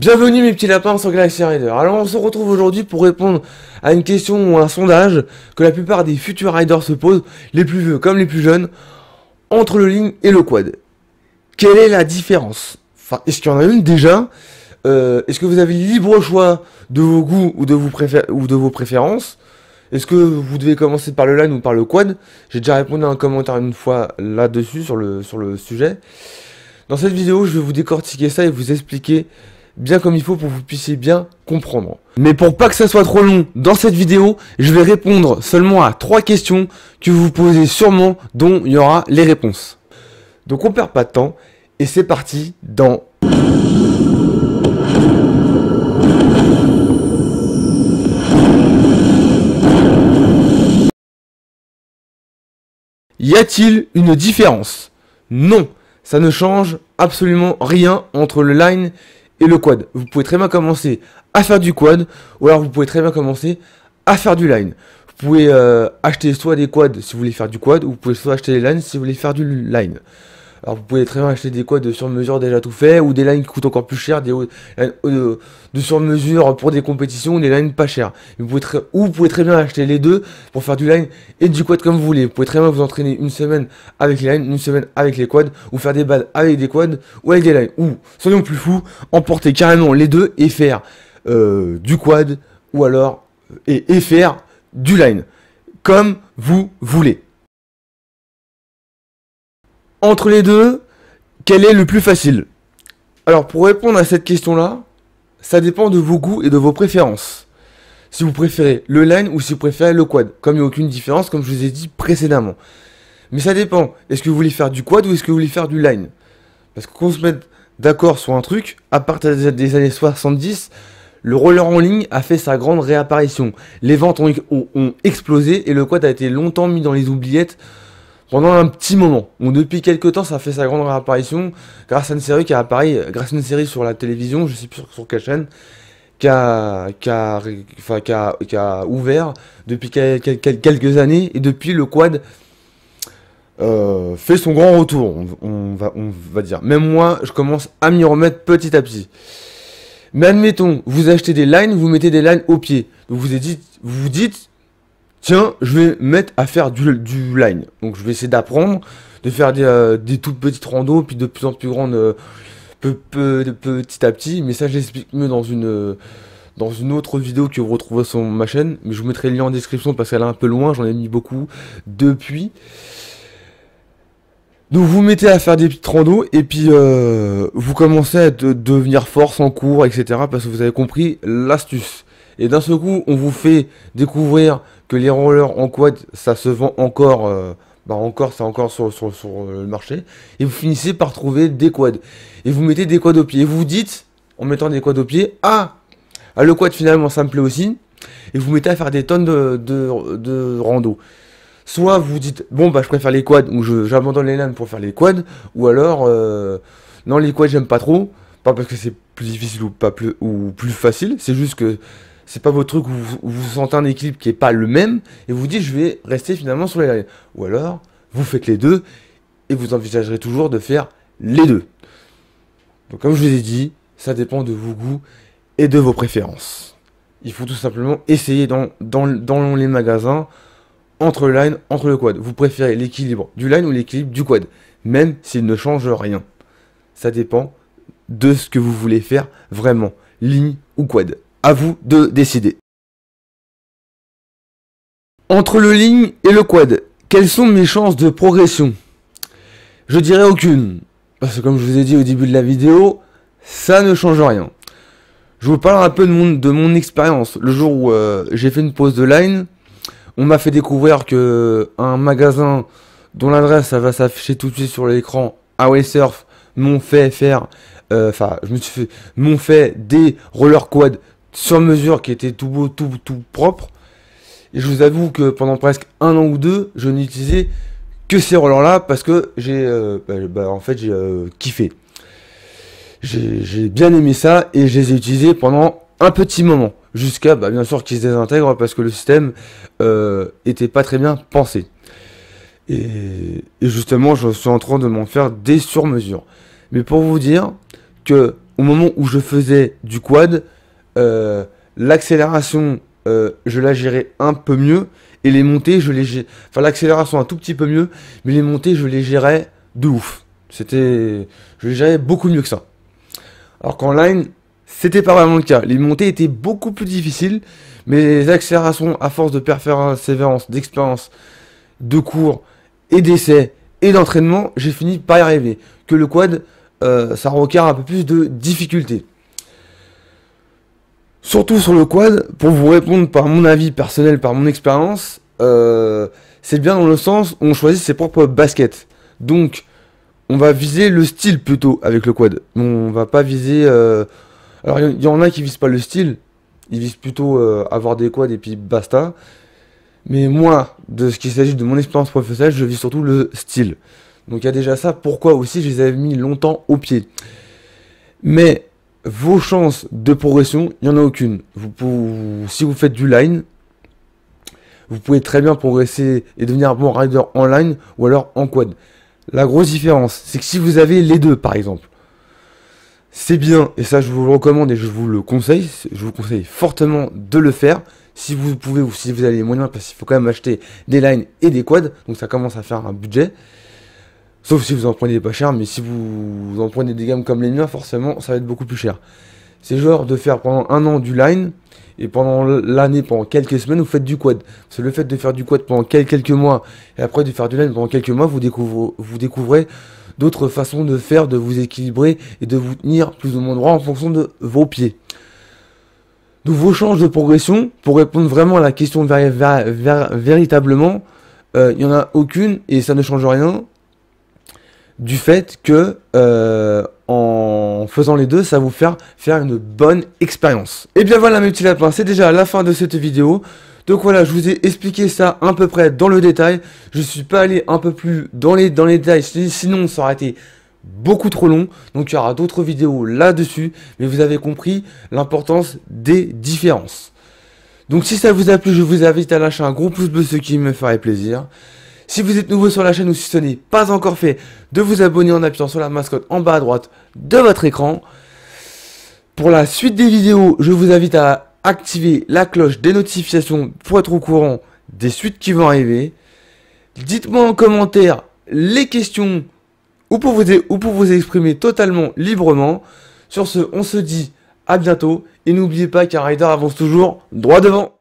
Bienvenue mes petits lapins sur Galaxy Rider. Alors on se retrouve aujourd'hui pour répondre à une question ou un sondage que la plupart des futurs riders se posent, les plus vieux comme les plus jeunes, entre le ling et le quad. Quelle est la différence? Enfin, est-ce qu'il y en a une déjà? Est-ce que vous avez le libre choix de vos goûts ou de vos préférences? Est-ce que vous devez commencer par le line ou par le quad? J'ai déjà répondu à un commentaire une fois là-dessus sur le sujet. Dans cette vidéo, je vais vous décortiquer ça et vous expliquer bien comme il faut pour que vous puissiez bien comprendre. Mais pour pas que ça soit trop long, dans cette vidéo, je vais répondre seulement à 3 questions que vous vous posez sûrement, dont il y aura les réponses. Donc on perd pas de temps, et c'est parti dans... Y a-t-il une différence? Non, ça ne change absolument rien entre le line et le quad. Vous pouvez très bien commencer à faire du quad, ou alors vous pouvez très bien commencer à faire du line. Vous pouvez acheter soit des quads si vous voulez faire du quad, ou vous pouvez soit acheter des lines si vous voulez faire du line. Alors vous pouvez très bien acheter des quads sur mesure déjà tout fait, ou des lines qui coûtent encore plus cher, des de sur mesure pour des compétitions, ou des lines pas chères. Vous pouvez très bien acheter les deux pour faire du line et du quad comme vous voulez. Vous pouvez très bien vous entraîner une semaine avec les lines, une semaine avec les quads, ou faire des balles avec des quads ou avec des lines. Ou, soyons plus fous, emporter carrément les deux et faire du quad, ou alors et faire du line, comme vous voulez. Entre les deux, quel est le plus facile? Alors pour répondre à cette question-là, ça dépend de vos goûts et de vos préférences. Si vous préférez le line ou si vous préférez le quad, comme il n'y a aucune différence, comme je vous ai dit précédemment. Mais ça dépend, est-ce que vous voulez faire du quad ou est-ce que vous voulez faire du line? Parce qu'on se mette d'accord sur un truc, à partir des années 70, le roller en ligne a fait sa grande réapparition. Les ventes ont explosé et le quad a été longtemps mis dans les oubliettes pendant un petit moment. Donc depuis quelques temps, ça a fait sa grande réapparition grâce à une série qui a apparu, grâce à une série sur la télévision, je sais plus sur quelle chaîne, qui a ouvert depuis quelques années, et depuis le quad fait son grand retour, on va dire. Même moi, je commence à m'y remettre petit à petit. Mais admettons, vous achetez des lines, vous mettez des lines au pied. Donc vous vous dites, tiens, je vais me mettre à faire du line. Donc je vais essayer d'apprendre, de faire des toutes petites randos, puis de plus en plus grandes petit à petit. Mais ça, je l'explique mieux dans une autre vidéo que vous retrouvez sur ma chaîne. Mais je vous mettrai le lien en description parce qu'elle est un peu loin, j'en ai mis beaucoup depuis. Donc vous mettez à faire des petites randos et puis vous commencez à devenir fort en cours, etc. Parce que vous avez compris l'astuce. Et d'un seul coup, on vous fait découvrir que les rollers en quad, ça se vend encore, c'est encore sur le marché. Et vous finissez par trouver des quads. Et vous mettez des quads au pied. Et vous vous dites, en mettant des quads au pied, le quad finalement ça me plaît aussi. Et vous mettez à faire des tonnes de rando. Soit vous dites, bon je préfère les quads, ou j'abandonne les lanes pour faire les quads. Ou alors, non les quads j'aime pas trop. Pas parce que c'est plus difficile ou plus facile. C'est juste que c'est pas votre truc où vous sentez un équilibre qui est pas le même, et vous dites je vais rester finalement sur les lines. Ou alors, vous faites les deux, et vous envisagerez toujours de faire les deux. Donc comme je vous ai dit, ça dépend de vos goûts et de vos préférences. Il faut tout simplement essayer dans les magasins, entre le line, entre le quad. Vous préférez l'équilibre du line ou l'équilibre du quad, même s'il ne change rien. Ça dépend de ce que vous voulez faire vraiment, ligne ou quad. À vous de décider. Entre le ling et le quad, quelles sont mes chances de progression? Je dirais aucune. Parce que comme je vous ai dit au début de la vidéo, ça ne change rien. Je vous parle un peu de mon expérience. Le jour où j'ai fait une pause de line, on m'a fait découvrir que un magasin dont l'adresse va s'afficher tout de suite sur l'écran, Away Surf, m'ont fait des roller quad sur mesure qui était tout beau, tout propre. Et je vous avoue que pendant presque un an ou deux, je n'utilisais que ces rollers là parce que j'ai kiffé. J'ai bien aimé ça et je les ai utilisés pendant un petit moment. Jusqu'à bien sûr qu'ils se désintègrent parce que le système était pas très bien pensé. Et justement, je suis en train de m'en faire des sur-mesures. Mais pour vous dire que au moment où je faisais du quad, l'accélération, je la gérais un peu mieux, et les montées, enfin l'accélération un tout petit peu mieux, mais les montées, je les gérais de ouf. Je les gérais beaucoup mieux que ça. Alors qu'en line, c'était pas vraiment le cas. Les montées étaient beaucoup plus difficiles, mais les accélérations, à force de persévérance, d'expérience, de cours et d'essais et d'entraînement, j'ai fini par y arriver. Que le quad, ça requiert un peu plus de difficulté. Surtout sur le quad, pour vous répondre par mon avis personnel, par mon expérience, c'est bien dans le sens où on choisit ses propres baskets. Donc, on va viser le style plutôt avec le quad. On va pas viser... Alors, il y en a qui visent pas le style, ils visent plutôt avoir des quads et puis basta. Mais moi, de ce qu'il s'agit de mon expérience professionnelle, je vise surtout le style. Donc il y a déjà ça, pourquoi aussi je les avais mis longtemps au pied. Mais vos chances de progression, il n'y en a aucune. Si vous faites du line, vous pouvez très bien progresser et devenir un bon rider en line ou alors en quad. La grosse différence, c'est que si vous avez les deux par exemple, c'est bien, et ça je vous le recommande et je vous le conseille, je vous conseille fortement de le faire, si vous pouvez ou si vous avez les moyens, parce qu'il faut quand même acheter des lines et des quads, donc ça commence à faire un budget. Sauf si vous en prenez pas cher, mais si vous en prenez des gammes comme les miens, forcément, ça va être beaucoup plus cher. C'est genre de faire pendant un an du line, et pendant l'année, pendant quelques semaines, vous faites du quad. C'est le fait de faire du quad pendant quelques mois, et après de faire du line pendant quelques mois, vous découvrez d'autres façons de faire, de vous équilibrer, et de vous tenir plus ou moins droit en fonction de vos pieds. Donc vos chances de progression, pour répondre vraiment à la question véritablement, il n'y en a aucune, et ça ne change rien. Du fait que en faisant les deux, ça va vous faire une bonne expérience. Et bien voilà mes petits lapins, c'est déjà la fin de cette vidéo. Donc voilà, je vous ai expliqué ça à peu près dans le détail. Je suis pas allé un peu plus dans les détails, sinon ça aurait été beaucoup trop long. Donc il y aura d'autres vidéos là-dessus, mais vous avez compris l'importance des différences. Donc si ça vous a plu, je vous invite à lâcher un gros pouce bleu, ce qui me ferait plaisir. Si vous êtes nouveau sur la chaîne ou si ce n'est pas encore fait, de vous abonner en appuyant sur la mascotte en bas à droite de votre écran. Pour la suite des vidéos, je vous invite à activer la cloche des notifications pour être au courant des suites qui vont arriver. Dites-moi en commentaire les questions ou pour vous exprimer totalement librement. Sur ce, on se dit à bientôt et n'oubliez pas qu'un rider avance toujours droit devant.